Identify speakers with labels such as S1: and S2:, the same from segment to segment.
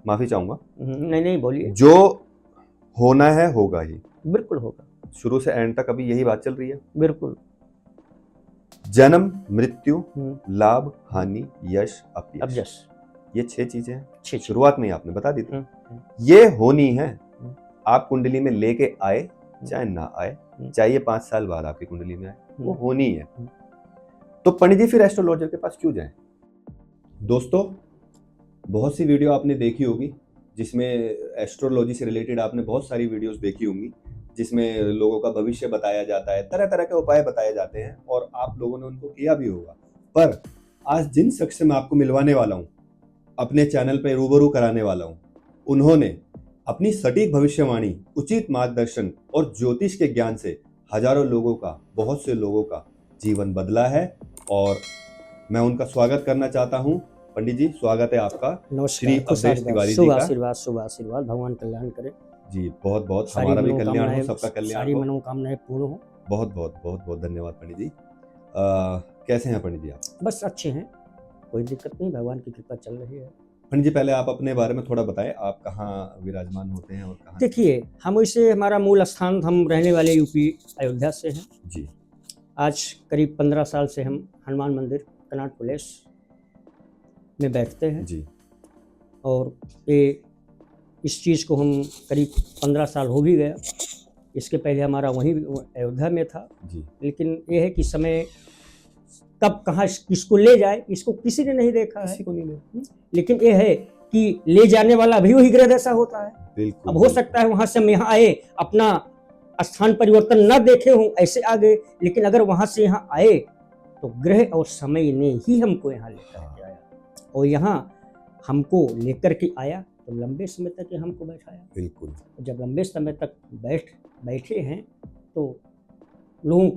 S1: माफी चाहूंगा।
S2: नहीं नहीं बोलिए।
S1: जो होना है होगा ही,
S2: बिल्कुल होगा,
S1: शुरू से एंड तक अभी यही बात चल रही है।
S2: बिल्कुल।
S1: जन्म, मृत्यु,
S2: हम्म,
S1: लाभ, हानि, यश,
S2: अब
S1: अपयश,
S2: जस
S1: ये 6 चीजें हैं।
S2: ठीक।
S1: शुरुआत में ही आपने बता दी थी।
S2: हम्म,
S1: ये होनी है।
S2: हम्म।
S1: आप कुंडली में लेके आए चाहे ना आए, चाहे ये 5 साल बाद आपकी कुंडली में आए, वो होनी है। तो पंडित जी फिर एस्ट्रोलॉजर के पास क्यों जाएं? दोस्तों, बहुत सी वीडियो आपने देखी होगी जिसमें एस्ट्रोलॉजी से रिलेटेड आपने बहुत सारी वीडियोस देखी होंगी जिसमें लोगों का भविष्य बताया जाता है, तरह तरह के उपाय बताए जाते हैं और आप लोगों ने उनको किया भी होगा। पर आज जिन शख्स से मैं आपको मिलवाने वाला हूं, अपने चैनल पे रूबरू कराने वाला हूं, उन्होंने अपनी सटीक भविष्यवाणी, उचित मार्गदर्शन और ज्योतिष के ज्ञान से हजारों लोगों का, बहुत से लोगों का जीवन बदला है और मैं उनका स्वागत करना चाहता हूं। पंडित जी, स्वागत है आपका श्री अवधेश तिवारी जी का।
S2: शुभ आशीर्वाद, भगवान कल्याण करे
S1: जी, बहुत बहुत हमारा भी कल्याण हो, सबका कल्याण
S2: सारी
S1: हो।
S2: मनोकामनाएं पूर्ण हो।
S1: बहुत बहुत बहुत बहुत धन्यवाद पंडित जी। कैसे हैं पंडित जी आप?
S2: बस अच्छे हैं, कोई दिक्कत नहीं, भगवान की कृपा चल रही है।
S1: पंडित जी, पहले आप अपने बारे में थोड़ा बताएं, आप कहाँ विराजमान होते हैं और कहाँ?
S2: देखिए, हम वैसे हमारा मूल स्थान, हम रहने वाले यूपी अयोध्या से हैं
S1: जी।
S2: आज करीब 15 साल से हम हनुमान मंदिर कनाट प्लेस में बैठते हैं
S1: जी।
S2: और ये इस चीज़ को हम करीब 15 साल हो भी गया। इसके पहले हमारा वहीं अयोध्या में था
S1: जी।
S2: लेकिन ये है कि समय कब कहाँ किसको ले जाए इसको किसी ने नहीं देखा है,
S1: किसी को नहीं ले।
S2: लेकिन ये है कि ले जाने वाला भी वही ग्रह जैसा होता है।
S1: बिल्कुल।
S2: अब हो सकता है वहां से हम यहाँ आए, अपना स्थान परिवर्तन न देखे हों, ऐसे आ गए, लेकिन अगर वहां से यहाँ आए तो ग्रह और समय ने ही हमको यहाँ लेकर के आया और यहाँ हमको लेकर के आया तो लंबे समय तक ये हमको बैठाया।
S1: बिल्कुल।
S2: जब लंबे समय तक बैठे हैं तो लोगों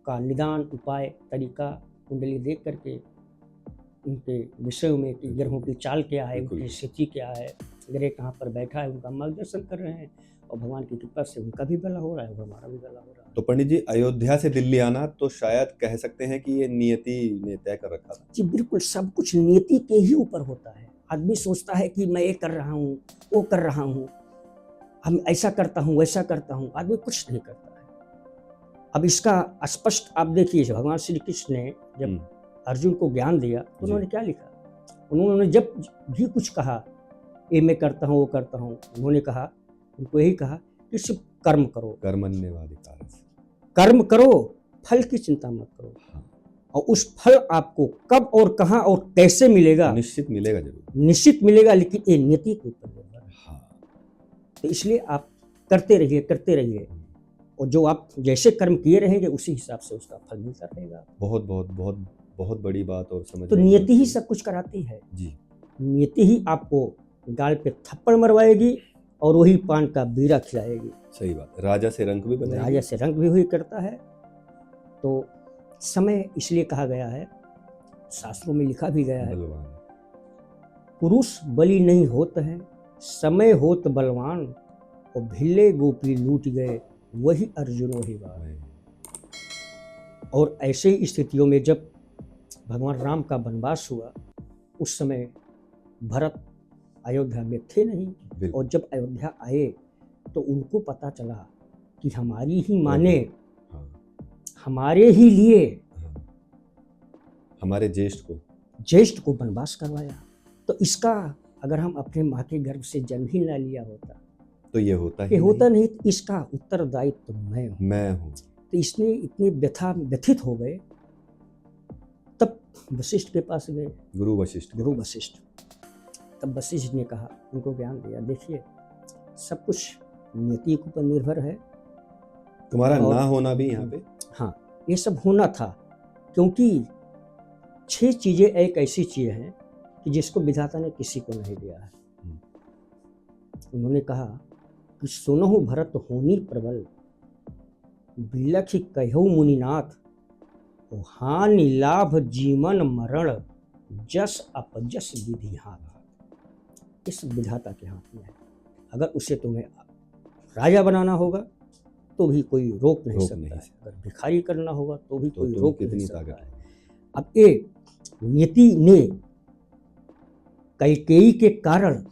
S2: का निदान, उपाय, तरीका, कुंडली देख करके उनके विषयों में कि ग्रहों की चाल क्या है, उनकी स्थिति क्या है, ग्रह कहाँ पर बैठा है, उनका मार्गदर्शन कर रहे हैं और भगवान की कृपा से उनका भी भला हो रहा है और हमारा भी भला हो रहा है।
S1: तो पंडित जी, अयोध्या से दिल्ली आना तो शायद कह सकते हैं कि ये नियति ने तय कर रखा था।
S2: जी बिल्कुल, सब कुछ नियति के ही ऊपर होता है। आदमी सोचता है कि मैं ये कर रहा हूँ, वो कर रहा हूँ, हम ऐसा करता हूँ, वैसा करता हूँ, आदमी कुछ नहीं करता है। अब इसका स्पष्ट आप देखिए, भगवान श्री कृष्ण ने जब अर्जुन को ज्ञान दिया तो उन्होंने क्या लिखा? उन्होंने जब भी कुछ कहा, ये मैं करता हूँ, वो करता हूँ, उन्होंने कहा, उनको यही कहा कि सिर्फ कर्म करो,
S1: कर्मण्येवाधिकारः,
S2: कर्म करो, फल की चिंता मत करो। और उस फल आपको कब और कहाँ और कैसे मिलेगा,
S1: निश्चित मिलेगा, जरूर
S2: निश्चित मिलेगा, लेकिन ये नियति के ऊपर निर्भर है। तो इसलिए आप करते रहिए और जो आप जैसे कर्म किए रहेंगे उसी हिसाब से उसका फल मिलता रहेगा।
S1: बहुत बहुत बहुत बहुत बड़ी बात और समझ।
S2: तो नियति ही सब कुछ कराती है
S1: जी।
S2: नियति ही आपको गाल पे थप्पड़ मरवाएगी और वही पान का बीड़ा खिलाएगी।
S1: सही बात। राजा से रंग भी बनाएगी,
S2: राजा से रंग भी वही करता है। तो समय इसलिए कहा गया है, शास्त्रों में लिखा भी गया है, पुरुष बलि नहीं होते हैं, समय होत बलवान, और भिल्ले गोपी लूट गए, वही अर्जुन वही बाण। और ऐसे स्थितियों में जब भगवान राम का वनवास हुआ, उस समय भरत अयोध्या में थे नहीं, और जब अयोध्या आए तो उनको पता चला कि हमारी ही माँ ने हमारे ही लिए,
S1: हमारे ज्येष्ठ को
S2: वनवास करवाया। तो इसका अगर हम अपने माँ के गर्भ से जन्म ही ना लिया होता
S1: तो ये
S2: होता नहीं। इसका उत्तरदायित्व मैं हूँ। तो इसने इतने व्यथित हो गए, तब वशिष्ठ के पास गए, गुरु वशिष्ठ। तब वशिष्ठ ने कहा, उनको ज्ञान दिया, देखिए सब कुछ नियति के ऊपर निर्भर है,
S1: तुम्हारा ना होना भी यहाँ पे,
S2: हाँ ये सब होना था, क्योंकि 6 चीजें एक ऐसी चीज हैं कि जिसको विधाता ने किसी को नहीं दिया है। उन्होंने कहा कि सुनहु भरत होनी प्रबल, बिलखि कहु मुनिनाथ, हानि लाभ जीवन मरण, जस अपजस विधि हाथ। इस विधाता के हाथ में है। अगर उसे तुम्हें राजा बनाना होगा तो भी कोई रोक नहीं सकता है, अगर भिखारी करना होगा तो भी कोई रोक नहीं सकता है। अब ये नियति ने कैकेयी के कारण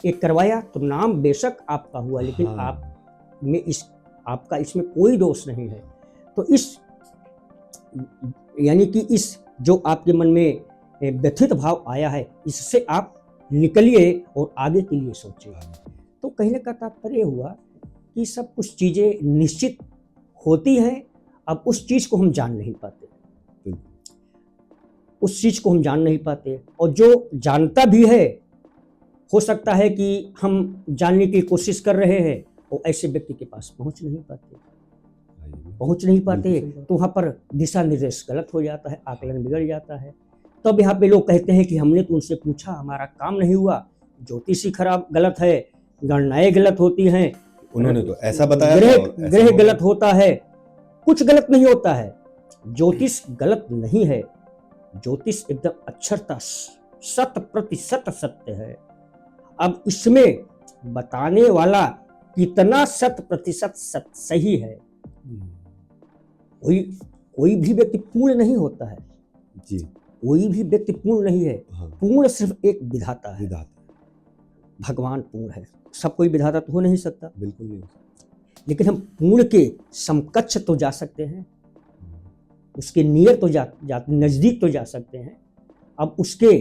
S2: एक करवाया तो नाम बेशक आपका हुआ, लेकिन
S1: हाँ।
S2: आप में आपका इसमें कोई दोष नहीं है। तो यानी कि इस जो आपके मन में व्यथित भाव आया है, इससे आप निकलिए और आगे के लिए सोचिए। तो कहने का तात्पर्य हुआ कि सब कुछ चीज़ें निश्चित होती हैं, अब उस चीज़ को हम जान नहीं पाते, उस चीज़ को हम जान नहीं पाते, और जो जानता भी है हो सकता है कि हम जानने की कोशिश कर रहे हैं और ऐसे व्यक्ति के पास पहुंच नहीं पाते, तो वहाँ पर दिशा निर्देश गलत हो जाता है, आकलन बिगड़ जाता है। तब यहाँ पे लोग कहते हैं कि हमने तो उनसे पूछा, हमारा काम नहीं हुआ, ज्योतिषी खराब गलत है, गणनाएं गलत होती हैं,
S1: उन्होंने तो ऐसा बताया,
S2: ग्रह गलत होता है, कुछ गलत नहीं होता है। ज्योतिष गलत नहीं है, ज्योतिष एकदम अक्षरता 100% सत्य है। अब इसमें बताने वाला कितना 100% सही है, कोई भी व्यक्ति पूर्ण नहीं होता है
S1: जी,
S2: कोई भी व्यक्ति पूर्ण नहीं है।
S1: हाँ।
S2: पूर्ण सिर्फ एक विधाता है, भगवान पूर्ण है, सब कोई विधाता तो हो नहीं सकता,
S1: बिल्कुल नहीं,
S2: लेकिन हम पूर्ण के समकक्ष तो जा सकते हैं, उसके नियर तो नजदीक तो जा सकते हैं। अब उसके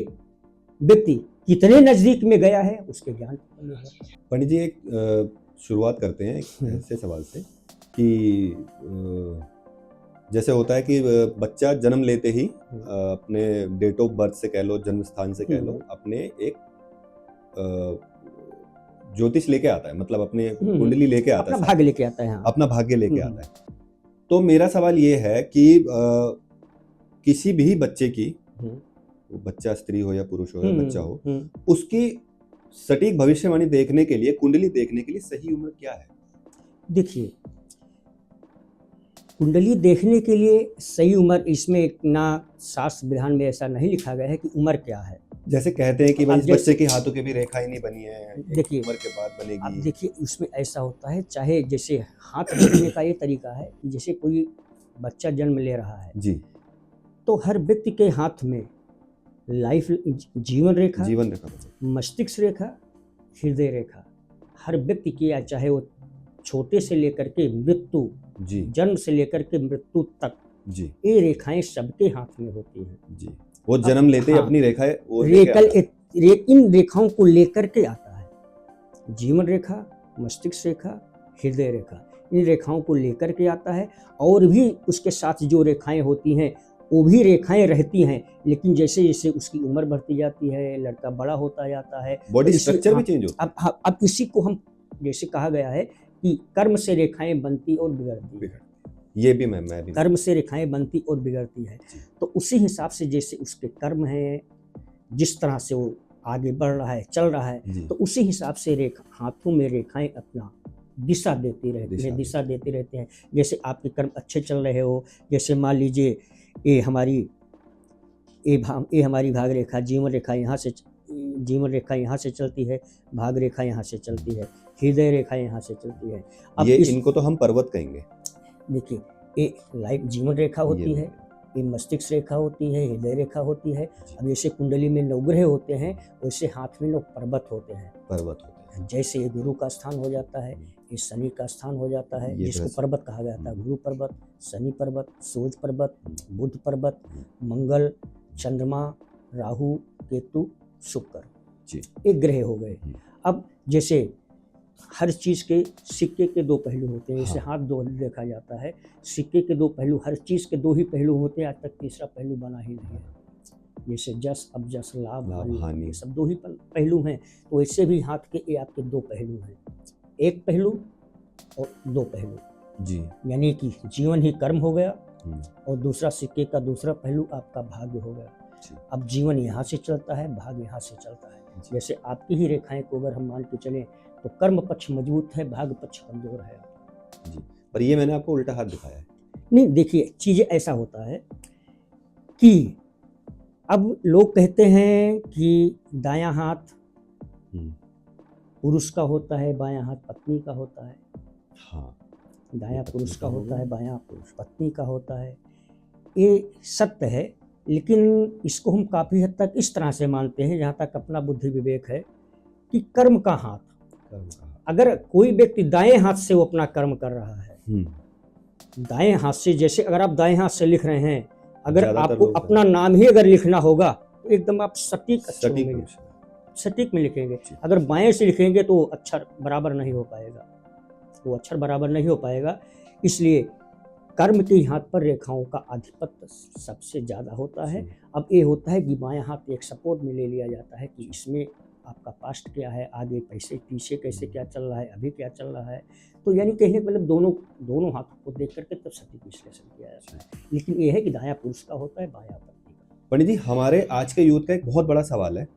S2: व्यक्ति कितने नजदीक में गया है उसके ज्ञान पर है।
S1: पंडित जी, एक शुरुआत करते हैं एक ऐसे सवाल से कि जैसे होता है कि बच्चा जन्म लेते ही अपने डेट ऑफ बर्थ से कह लो, जन्म स्थान से कह लो, अपने एक ज्योतिष लेके आता है, मतलब अपने कुंडली लेके आता है,
S2: अपना भाग्य लेके आता है, हाँ।
S1: अपना भाग्य लेके आता है। तो मेरा सवाल ये है कि किसी भी बच्चे की, वो बच्चा स्त्री हो या पुरुष हो या बच्चा हो, उसकी सटीक भविष्यवाणी देखने के लिए, कुंडली देखने के लिए सही उम्र क्या है?
S2: देखिए, कुंडली देखने के लिए सही उम्र, इसमें इतना शास्त्र विधान में ऐसा नहीं लिखा गया है कि उम्र क्या है।
S1: जैसे कहते हैं कि भाई इस बच्चे के हाथों की भी रेखाएं नहीं बनी है,
S2: देखिए
S1: उम्र के बाद बनेगी।
S2: अब देखिए, उसमें ऐसा होता है, चाहे जैसे हाथ देखने का ये तरीका है कि जैसे कोई बच्चा जन्म ले रहा है
S1: जी,
S2: तो हर व्यक्ति के हाथ में लाइफ जीवन रेखा, मस्तिष्क रेखा, हृदय रेखा, हर व्यक्ति की, या चाहे वो छोटे से लेकर के मृत्यु, जन्म से लेकर के मृत्यु तक,
S1: जी, ये
S2: रेखाएं सबके हाथ में होती हैं।
S1: जी, वो जन्म लेते ही अपनी रेखाएं
S2: इन रेखाओं को लेकर के आता है। जीवन रेखा, मस्तिष्क रेखा, हृदय रेखा, इन रेखाओं को लेकर के आता है। और भी उसके साथ जो रेखाएं होती हैं वो भी रेखाएं रहती हैं, लेकिन जैसे जैसे उसकी उम्र बढ़ती जाती है, लड़का बड़ा होता जाता है,
S1: बॉडी स्ट्रक्चर भी चेंज होता है।
S2: अब इसी को हम, जैसे कहा गया है कि कर्म से रेखाएं बनती और बिगड़ती,
S1: ये भी मैं भी
S2: कर्म से रेखाएं बनती और बिगड़ती है। तो उसी हिसाब से जैसे उसके कर्म हैं, जिस तरह से वो आगे बढ़ रहा है, चल रहा है, तो उसी हिसाब से हाथों में रेखाएं अपना दिशा देती रहते हैं। जैसे आपके कर्म अच्छे चल रहे हो, जैसे मान लीजिए ये हमारी भाग रेखा, जीवन रेखा यहाँ से चलती है, भाग रेखा यहाँ से चलती है, हृदय रेखा यहाँ से चलती है।
S1: अब इनको तो हम पर्वत कहेंगे।
S2: देखिए, ये लाइफ जीवन रेखा होती है, ये मस्तिष्क रेखा होती है, हृदय रेखा होती है। अब जैसे कुंडली में नवग्रह होते हैं, वैसे हाथ में पर्वत होते हैं। जैसे ये गुरु का स्थान हो जाता है, ये शनि का स्थान हो जाता है, जिसको पर्वत कहा जाता है। गुरु पर्वत, शनि पर्वत, सूर्य पर्वत, बुध पर्वत, मंगल, चंद्रमा, राहु, केतु, शुक्र, ये ग्रह हो गए। अब जैसे हर चीज़ के सिक्के के दो पहलू होते हैं, जैसे हाथ दो देखा जाता है, सिक्के के दो पहलू, हर चीज़ के दो ही पहलू होते हैं, आज तक तीसरा पहलू बना ही नहीं है। जैसे जस, अपजस, लाभ, हानि, ये सब दो ही पहलू हैं। तो ऐसे भी हाथ के ये आपके दो पहलू हैं, एक पहलू और दो पहलू जी, यानी कि जीवन ही कर्म हो गया और दूसरा सिक्के का दूसरा पहलू आपका भाग्य हो गया। अब जीवन यहाँ से चलता है, भाग्य यहाँ से चलता है। जैसे आपकी ही रेखाएं को अगर हम मान के चलें तो कर्म पक्ष मजबूत है, भाग्य पक्ष कमजोर है जी।
S1: पर ये मैंने आपको उल्टा हाथ दिखाया है।
S2: नहीं, देखिए चीजें ऐसा होता है कि अब लोग कहते हैं कि दायां हाथ पुरुष का होता है, बायां हाथ पत्नी का होता है।
S1: हाँ,
S2: दायां पुरुष का होता है, बायां पत्नी का होता है। ये सत्य है, लेकिन इसको हम काफ़ी हद तक इस तरह से मानते हैं, जहाँ तक अपना बुद्धि विवेक है, कि कर्म का हाथ।
S1: कर्म का।
S2: अगर कोई व्यक्ति दाएं हाथ से वो अपना कर्म कर रहा है, दाएं हाथ से, जैसे अगर आप दाएं हाथ से लिख रहे हैं, अगर
S1: ज्यादातर
S2: आपको
S1: लोग
S2: अपना नाम ही अगर लिखना होगा तो एकदम आप सटीक अक्षरों
S1: सटीक
S2: में
S1: अंश।
S2: सटीक में लिखेंगे।
S1: जी।
S2: अगर बाएं से लिखेंगे तो अक्षर बराबर नहीं हो पाएगा, वो अक्षर बराबर नहीं हो पाएगा। इसलिए कर्म के हाथ पर रेखाओं का आधिपत्य सबसे ज़्यादा होता है।
S1: जी।
S2: अब ये होता है कि बायां हाथ एक सपोर्ट में ले लिया जाता है कि इसमें आपका पास्ट क्या है, आगे पैसे पीछे कैसे क्या चल रहा है, अभी क्या चल रहा है। तो यानी कहने का मतलब दोनों हाथों को देख करके तब सटीक विश्लेषण किया जाता है। लेकिन ये है कि दायां पुरुष का होता है, बायां पत्नी का।
S1: पंडित जी, हमारे आज के यूथ का एक बहुत बड़ा सवाल है,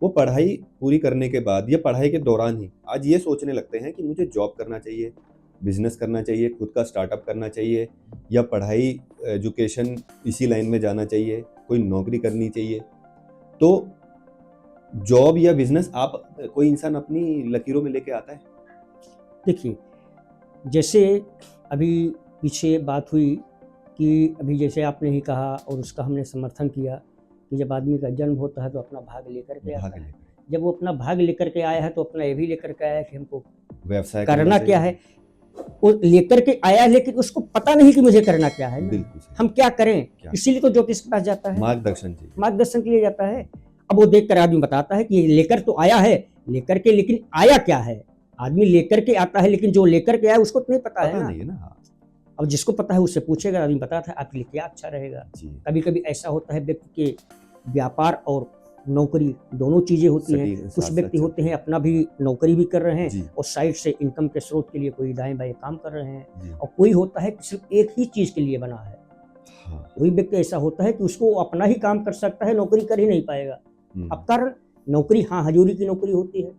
S1: वो पढ़ाई पूरी करने के बाद या पढ़ाई के दौरान ही आज ये सोचने लगते हैं कि मुझे जॉब करना चाहिए, बिजनेस करना चाहिए, खुद का स्टार्टअप करना चाहिए, या पढ़ाई एजुकेशन इसी लाइन में जाना चाहिए, कोई नौकरी करनी चाहिए। तो जॉब या बिजनेस आप कोई इंसान अपनी लकीरों में लेके आता है?
S2: देखिए, जैसे अभी पीछे बात हुई कि अभी जैसे आपने ही कहा और उसका हमने समर्थन किया कि जब आदमी का जन्म होता है तो अपना भाग लेकर के आता है। जब वो अपना भाग लेकर के आया है तो अपना ये भी लेकर के आया है कि हमको
S1: व्यवसाय
S2: करना क्या है। वो लेकर के आया है, लेकिन उसको पता नहीं कि मुझे करना क्या है, हम क्या करें। इसीलिए तो ज्योतिष के पास जाता है, मार्गदर्शन के लिए जाता है। अब वो देख कर आदमी बताता है कि लेकर तो आया है, लेकर के लेकिन आया क्या है। आदमी लेकर के आता है, लेकिन जो लेकर के आया उसको तो नहीं पता है ना। अब जिसको पता है उससे पूछेगा, आदमी बताता है आपके लिए क्या अच्छा रहेगा। कभी कभी ऐसा होता है व्यक्ति के व्यापार और नौकरी दोनों चीजें होती हैं। कुछ व्यक्ति होते हैं अपना भी नौकरी भी कर रहे हैं और साइड से इनकम के स्रोत के लिए कोई दाएं बाएं काम कर रहे हैं, और कोई होता है कि सिर्फ एक ही चीज के लिए बना है। कोई व्यक्ति ऐसा होता है कि उसको अपना ही काम कर सकता है, नौकरी कर ही नहीं पाएगा। अब कारण नौकरी, हाँ हजूरी की नौकरी होती है,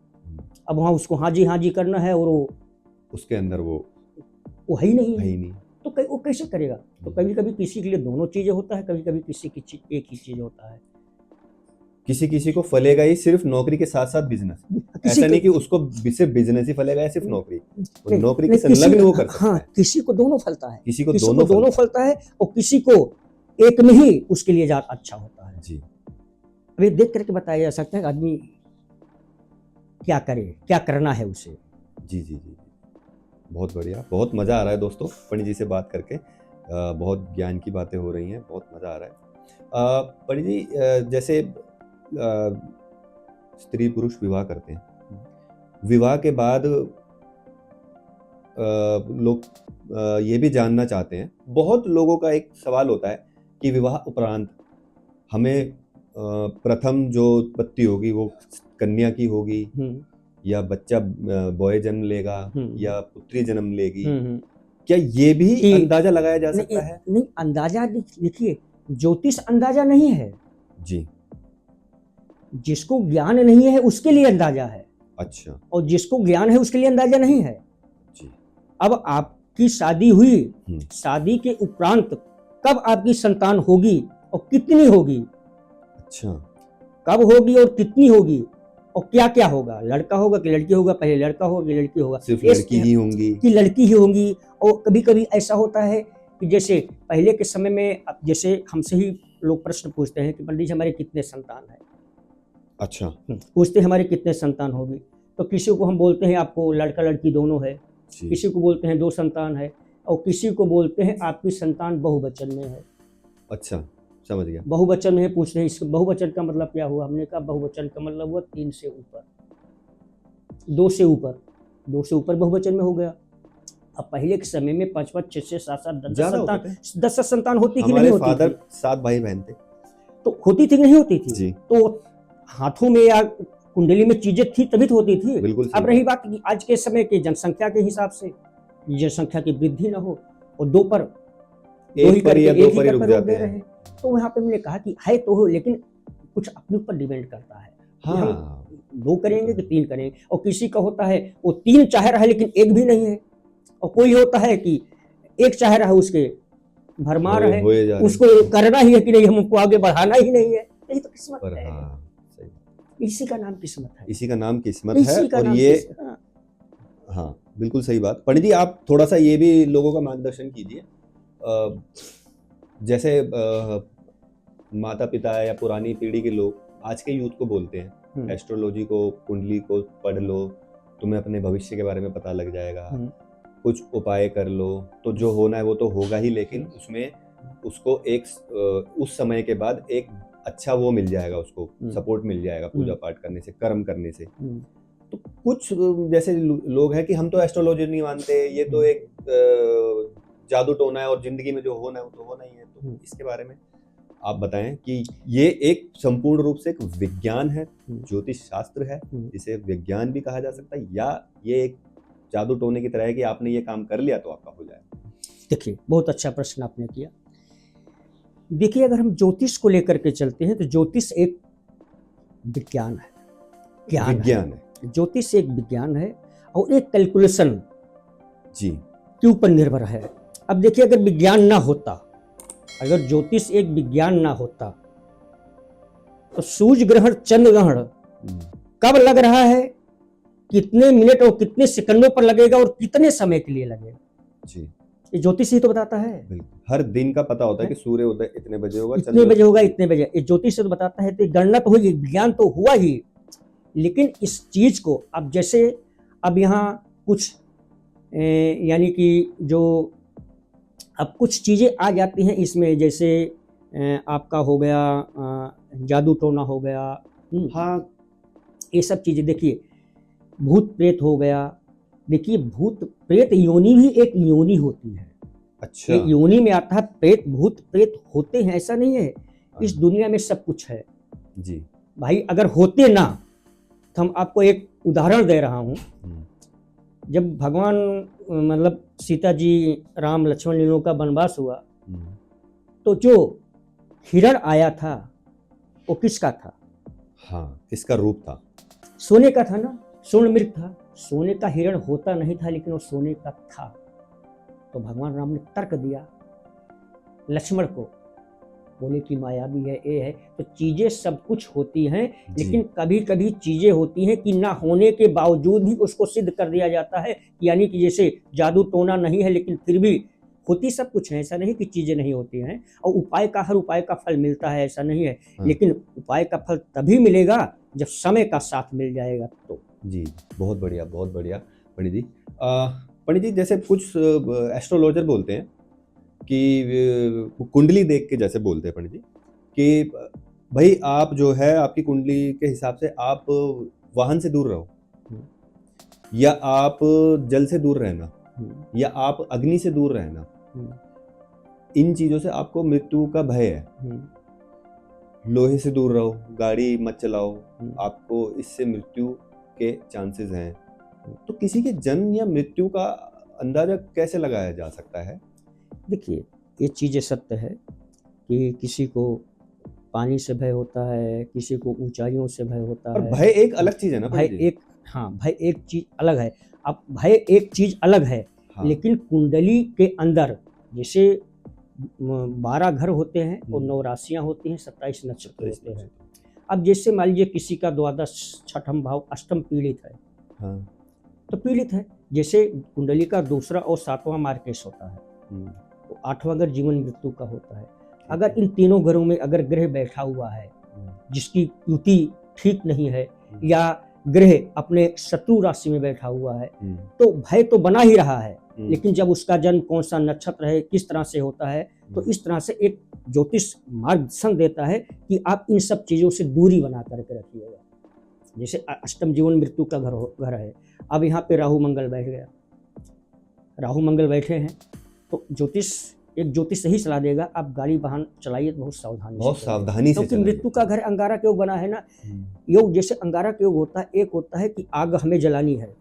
S2: अब वहाँ उसको हाँ जी करना है और वो
S1: उसके अंदर वो
S2: है ही नहीं, तो वो कैसे करेगा। तो कभी कभी किसी के लिए दोनों चीजें होता है, कभी कभी किसी की एक ही चीज होता है।
S1: किसी को फलेगा ही सिर्फ नौकरी के साथ साथ बिजनेस, ऐसा नहीं कि उसको सिर्फ बिजनेस ही फलेगा या सिर्फ नौकरी के संलग्न वो कर सकता है।
S2: हाँ, किसी को दोनों फलता है,
S1: किसी को दोनों
S2: फलता है और किसी को एक में ही उसके लिए ज्यादा अच्छा होता है जी। अब ये देख करके बताया जा सकता है आदमी क्या करे, क्या करना है उसे।
S1: जी, बहुत बढ़िया, बहुत मजा आ रहा है दोस्तों पंडित जी से बात करके। बहुत ज्ञान की बातें हो रही हैं, बहुत मजा आ रहा है। पंडित जी, जैसे स्त्री पुरुष विवाह करते हैं, विवाह के बाद लोग ये भी जानना चाहते हैं, बहुत लोगों का एक सवाल होता है कि विवाह उपरांत हमें प्रथम जो उत्पत्ति होगी वो कन्या की होगी या बच्चा बॉय जन्म लेगा या पुत्री जन्म लेगी, क्या ये भी अंदाजा लगाया जा सकता है?
S2: नहीं, अंदाजा देखिए, ज्योतिष अंदाजा नहीं है
S1: जी।
S2: जिसको ज्ञान नहीं है उसके लिए अंदाजा है।
S1: अच्छा।
S2: और जिसको ज्ञान है उसके लिए अंदाजा नहीं है
S1: जी।
S2: अब आपकी शादी हुई, शादी के उपरांत कब आपकी संतान होगी और कितनी होगी।
S1: अच्छा।
S2: कब होगी और कितनी होगी और क्या क्या होगा, लड़का होगा कि लड़की होगा, पहले लड़का होगा कि लड़की होगा,
S1: सिर्फ लड़की ही होंगी
S2: कि लड़की ही होंगी। और कभी कभी ऐसा होता है कि जैसे पहले के समय में, जैसे हमसे ही लोग प्रश्न पूछते हैं कि पंडित जी हमारे कितने संतान है।
S1: अच्छा।
S2: पूछते हैं हमारे कितने संतान होगी, तो किसी को हम बोलते हैं आपको लड़का लड़की दोनों है, किसी को बोलते हैं 2 संतान है, और किसी को बोलते हैं आपकी संतान बहुवचन में है।
S1: अच्छा, समझ गया।
S2: बहुवचन में पूछते हैं, इसका बहुवचन का मतलब क्या हुआ। हमने कहा बहुवचन का मतलब हुआ 3 से ऊपर, 2 से ऊपर, 2 से ऊपर बहुवचन में हो गया। अब पहले के समय में 5 5 6 6 7 7 10 संतान होती थी, नहीं होती थी।
S1: 7 भाई बहन थे
S2: तो होती थी नहीं होती थी
S1: जी।
S2: तो हाथों में या कुंडली में चीजें थी तभी तो होती थी। अब रही बात कि आज के समय के जनसंख्या के हिसाब से जनसंख्या की वृद्धि न हो और 2 पर
S1: एक पर या 2 पर रुक जाते हैं,
S2: तो वहाँ पे मैंने कहा कि है तो हो, लेकिन कुछ अपने ऊपर डिपेंड करता है। हाँ, 2 करेंगे कि 3 करेंगे। और किसी का होता है वो 3 चाह रहा है लेकिन 1 भी नहीं है, और कोई होता है कि 1 चाह रहा है उसके भरमार है, उसको करना ही है कि नहीं, हमको आगे बढ़ाना ही नहीं है। यही तो किस्मत है। इसी का नाम किस्मत है,
S1: इसी का नाम किस्मत है। और ये हाँ, बिल्कुल सही बात। पंडित जी आप थोड़ा सा ये भी लोगों का मार्गदर्शन कीजिए। जैसे माता पिता या पुरानी पीढ़ी के लोग आज के यूथ को बोलते हैं एस्ट्रोलॉजी को, कुंडली को पढ़ लो, तुम्हें अपने भविष्य के बारे में पता लग जाएगा, कुछ उपाय कर लो तो जो होना है वो तो होगा ही, लेकिन उसमें उसको एक उस समय के बाद एक अच्छा वो मिल जाएगा, उसको सपोर्ट मिल जाएगा पूजा पाठ करने से, कर्म करने से। तो कुछ जैसे लोग हैं कि हम तो एस्ट्रोलॉजी नहीं मानते, ये तो एक जादू टोना है और जिंदगी में जो होना है वो तो होना ही है। तो इसके बारे में आप बताएं कि ये एक संपूर्ण रूप से एक विज्ञान है, ज्योतिष शास्त्र है जिसे विज्ञान भी कहा जा सकता है, या ये एक जादू टोने की तरह है कि आपने ये काम कर लिया तो आपका हो जाए?
S2: देखिए, बहुत अच्छा प्रश्न आपने किया। देखिए, अगर हम ज्योतिष को लेकर के चलते हैं तो ज्योतिष एक विज्ञान है,
S1: विज्ञान है।
S2: ज्योतिष एक विज्ञान है और एक कैलकुलेशन
S1: जी
S2: के ऊपर निर्भर है। अब देखिए, अगर विज्ञान ना होता, अगर ज्योतिष एक विज्ञान ना होता तो सूर्य ग्रहण, चंद्र ग्रहण कब लग रहा है, कितने मिनट और कितने सेकंडों पर लगेगा और कितने समय के लिए लगेगा,
S1: जी
S2: ये ज्योतिष ही तो बताता है।
S1: हर दिन का पता होता है कि सूर्य उदय इतने बजे होगा,
S2: इतने बजे होगा, इतने बजे, ये ज्योतिष से तो बताता है। तो गणना तो हुई, विज्ञान तो हुआ ही, लेकिन इस चीज को अब जैसे अब यहाँ कुछ यानी कि जो अब कुछ चीजें आ जाती हैं इसमें, जैसे आपका हो गया जादू टोना हो गया,
S1: हाँ,
S2: ये सब चीजें। देखिए, भूत प्रेत हो गया। देखिए, भूत प्रेत योनि भी एक योनि होती है।
S1: अच्छा,
S2: एक योनि में आता है प्रेत, भूत प्रेत होते हैं, ऐसा नहीं है। इस दुनिया में सब कुछ है
S1: जी
S2: भाई। अगर होते ना तो हम आपको एक उदाहरण दे रहा हूँ। जब भगवान मतलब सीता जी, राम लक्ष्मण जी लोगों का वनवास हुआ तो जो हिरण आया था वो किसका था?
S1: हाँ, किसका रूप था?
S2: सोने का था ना, स्वर्ण मृग था। सोने का हिरण होता नहीं था लेकिन वो सोने का था। तो भगवान राम ने तर्क दिया लक्ष्मण को, बोले कि मायावी है, ये है। तो चीजें सब कुछ होती हैं, लेकिन कभी कभी चीजें होती हैं कि ना होने के बावजूद भी उसको सिद्ध कर दिया जाता है। यानी कि जैसे जादू टोना नहीं है लेकिन फिर भी होती सब कुछ है, ऐसा नहीं कि चीजें नहीं होती हैं। और उपाय का, हर उपाय का फल मिलता है, ऐसा नहीं है। लेकिन उपाय का फल तभी मिलेगा जब समय का साथ मिल जाएगा। तो
S1: जी, बहुत बढ़िया, बहुत बढ़िया पंडित जी। पंडित जी, जैसे कुछ एस्ट्रोलॉजर बोलते हैं कि कुंडली देख के, जैसे बोलते हैं पंडित जी कि भाई आप जो है आपकी कुंडली के हिसाब से आप वाहन से दूर रहो, या आप जल से दूर रहना, या आप अग्नि से दूर रहना, इन चीजों से आपको मृत्यु का भय है। लोहे से दूर रहो, गाड़ी मत चलाओ, आपको इससे मृत्यु के चांसेस हैं। तो किसी के जन्म या मृत्यु का अंदाजा कैसे लगाया जा सकता है?
S2: देखिए, ये चीज़ें सत्य है कि किसी को पानी से भय होता है, किसी को ऊंचाइयों से भय होता है।
S1: भय एक अलग चीज है ना
S2: भय एक, हाँ, भय एक चीज अलग है। अब भय एक चीज अलग है, हाँ। लेकिन कुंडली के अंदर जैसे 12 घर होते हैं और 9 राशियां होती हैं, 27 नक्षत्र होते हैं। अब जैसे मान लीजिए किसी का द्वादश, छठम भाव, अष्टम पीड़ित है, हाँ। तो पीड़ित है। जैसे कुंडली का दूसरा और 7वां मार्केश होता है, तो 8वां घर जीवन मृत्यु का होता है। अगर इन तीनों घरों में अगर ग्रह बैठा हुआ है जिसकी युति ठीक नहीं है, या ग्रह अपने शत्रु राशि में बैठा हुआ है, तो भय तो बना ही रहा है। लेकिन जब उसका जन्म कौन सा नक्षत्र है, किस तरह से होता है, तो इस तरह से एक ज्योतिष मार्गदर्शन देता है कि आप इन सब चीज़ों से दूरी बना करके रखिएगा। जैसे अष्टम जीवन मृत्यु का घर है, अब यहाँ पे राहु मंगल बैठ गया, राहु मंगल बैठे हैं, तो एक ज्योतिष सही सलाह देगा, आप गाड़ी वाहन चलाइए बहुत सावधानी से, क्योंकि मृत्यु का घर अंगारा के योग बना है ना। योग जैसे अंगारा के योग होता है, एक होता है कि आग हमें जलानी है,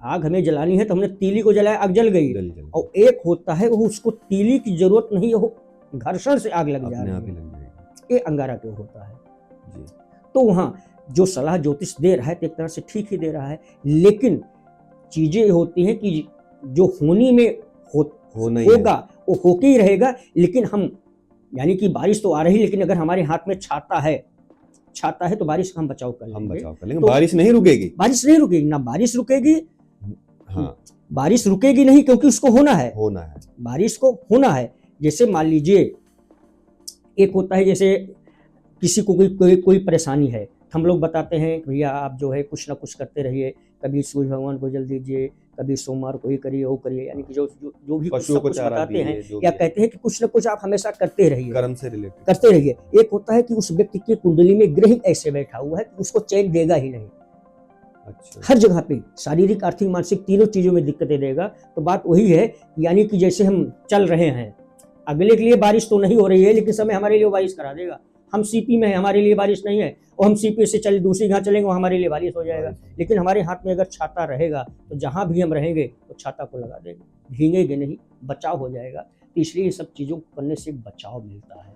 S2: आग हमें जलानी है तो हमने तीली को जलाया, आग जल गई। और एक होता है वो उसको तीली की जरूरत नहीं है, वो घर्षण से आग लग जा रही है, ये अंगारा के योग होता है जी। तो वहाँ जो सलाह ज्योतिष दे रहा है तो एक तरह से ठीक ही दे रहा है, लेकिन चीजें होती हैं कि जो होनी में होगा वो होके ही रहेगा। लेकिन हम, यानी कि बारिश तो आ रही, लेकिन अगर हमारे हाथ में छाता है तो बारिश का हम बचाव कर लेंगे,
S1: तो बारिश नहीं रुकेगी,
S2: ना बारिश रुकेगी, हाँ, बारिश रुकेगी नहीं, क्योंकि उसको होना है, बारिश को होना है। जैसे मान लीजिए एक होता है, जैसे किसी को कोई परेशानी है, हम लोग बताते हैं कि भैया आप जो है कुछ ना कुछ करते रहिए, कभी सूर्य भगवान को जल दीजिए, कभी सोमवार को ही करिए, वो करिए, यानी कि जो भी कुछ
S1: पशुओं
S2: ना
S1: को
S2: कुछ
S1: चारा
S2: बताते हैं
S1: दीजिए, जो
S2: या
S1: भी है।
S2: कहते हैं कि कुछ ना कुछ आप हमेशा करते रहिए,
S1: कर्म से रिलेटेड।
S2: करते रहिए। एक होता है कि उस व्यक्ति की कुंडली में ग्रह ऐसे बैठा हुआ है कि उसको चैन देगा ही नहीं,
S1: अच्छा।
S2: हर जगह पे शारीरिक, आर्थिक, मानसिक तीनों चीजों में दिक्कतें देगा। तो बात वही है, यानी कि जैसे हम चल रहे हैं, अगले के लिए बारिश तो नहीं हो रही है, लेकिन समय हमारे लिए बारिश करा देगा। हम सीपी में हैं, हमारे लिए बारिश नहीं है, और हम सीपी से चल दूसरी जगह चलेंगे, वो हमारे लिए बारिश हो जाएगा। लेकिन हमारे हाथ में अगर छाता रहेगा तो जहां भी हम रहेंगे तो छाता को लगा देंगे, भीगेंगे नहीं, बचाव हो जाएगा। तो इसलिए ये सब चीज़ों को करने से बचाव मिलता है।